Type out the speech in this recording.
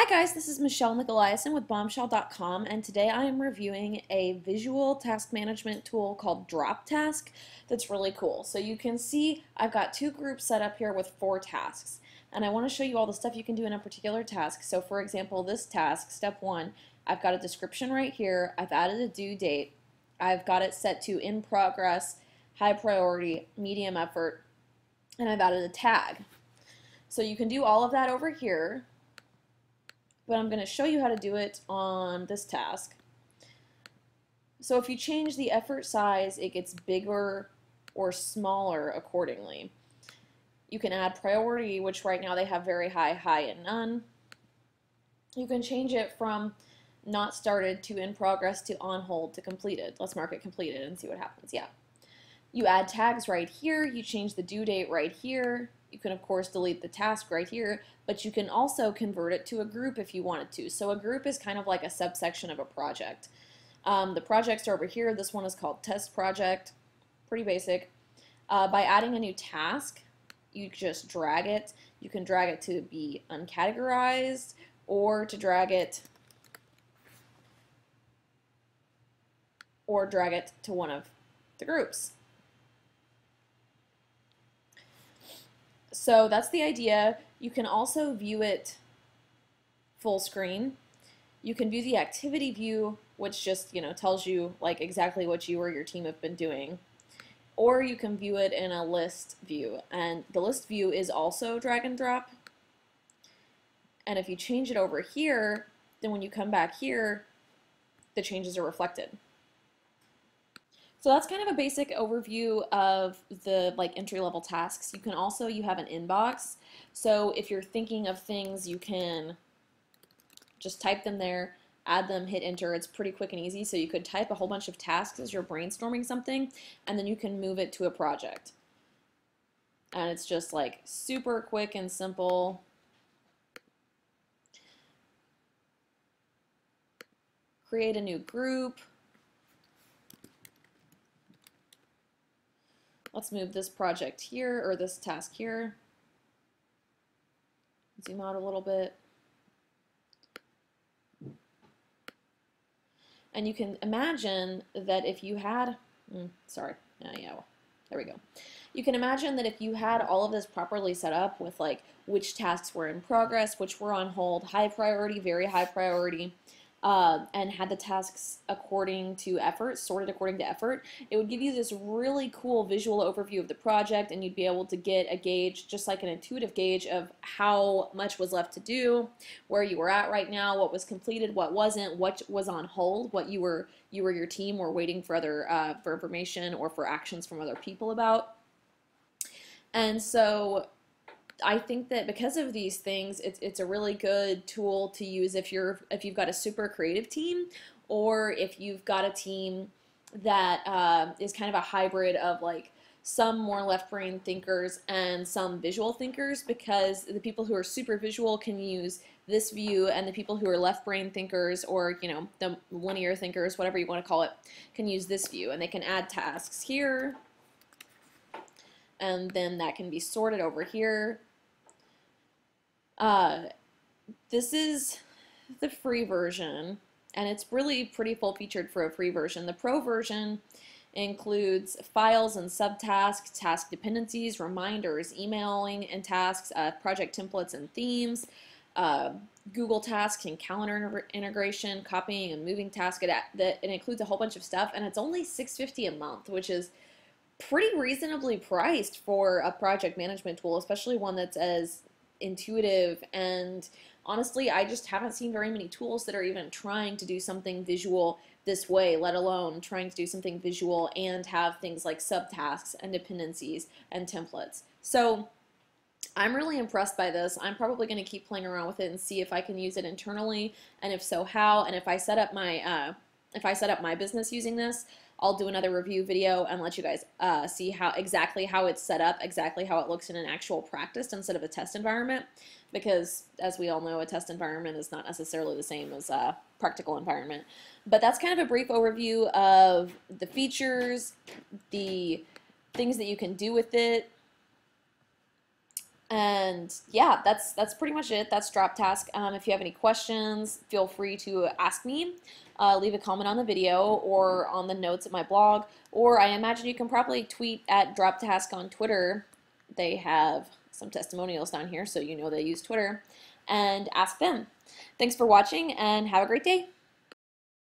guys, this is Michelle Nicolaisen with Bombshell.com, and today I am reviewing a visual task management tool called Droptask that's really cool. So you can see I've got two groups set up here with 4 tasks, and I want to show you all the stuff you can do in a particular task. So for example, this task, step 1, I've got a description right here, I've added a due date, I've got it set to in progress, high priority, medium effort, and I've added a tag. So you can do all of that over here, but I'm going to show you how to do it on this task. So if you change the effort size, it gets bigger or smaller accordingly. You can add priority, which right now they have very high, high, and none. You can change it from not started to in progress to on hold to completed. Let's mark it completed and see what happens. Yeah. You add tags right here. You change the due date right here. You can, of course, delete the task right here, but you can also convert it to a group if you wanted to. So a group is kind of like a subsection of a project. The projects are over here. This one is called test project. Pretty basic. By adding a new task, you just drag it. You can drag it to be uncategorized or to drag it to one of the groups. So that's the idea. You can also view it full screen. You can view the activity view, which just, tells you like exactly what you or your team have been doing. Or you can view it in a list view. And the list view is also drag and drop. And if you change it over here, then when you come back here, the changes are reflected. So that's kind of a basic overview of the entry-level tasks. You have an inbox. So if you're thinking of things, you can just type them there, add them, hit enter. It's pretty quick and easy. So you could type a whole bunch of tasks as you're brainstorming something, and then you can move it to a project. And it's just like super quick and simple. Create a new group. Let's move this project here, or this task here. Zoom out a little bit. And you can imagine that if you had, there we go. You can imagine that if you had all of this properly set up with which tasks were in progress, which were on hold, high priority, very high priority, and had the tasks according to effort, sorted according to effort, it would give you this really cool visual overview of the project, and you'd be able to get a gauge, just like an intuitive gauge of how much was left to do, where you were at right now, what was completed, what wasn't, what was on hold, what you or your team were waiting for for information or for actions from other people about. And so I think that because of these things, it's a really good tool to use if you've got a super creative team, or if you've got a team that is kind of a hybrid of some more left brain thinkers and some visual thinkers, because the people who are super visual can use this view, and the people who are left brain thinkers, or the linear thinkers, whatever you want to call it, can use this view, and they can add tasks here, and then that can be sorted over here. This is the free version, and it's really pretty full-featured for a free version. The pro version includes files and subtasks, task dependencies, reminders, emailing and tasks, project templates and themes, Google Tasks and calendar integration, copying and moving tasks. It includes a whole bunch of stuff, and it's only $6.50 a month, which is pretty reasonably priced for a project management tool, especially one that's as intuitive. And honestly, I just haven't seen very many tools that are even trying to do something visual this way, let alone trying to do something visual and have things like subtasks and dependencies and templates. So I'm really impressed by this. I'm probably going to keep playing around with it and see if I can use it internally, and if so, how. And if I set up my business using this, I'll do another review video and let you guys see exactly how it's set up, exactly how it looks in an actual practice instead of a test environment, because as we all know, a test environment is not necessarily the same as a practical environment. But that's kind of a brief overview of the features, the things that you can do with it, And yeah, that's pretty much it. That's Droptask. If you have any questions, feel free to ask me. Leave a comment on the video or on the notes at my blog, or I imagine you can probably tweet at Droptask on Twitter. They have some testimonials down here, so you know they use Twitter, and ask them. Thanks for watching, and have a great day.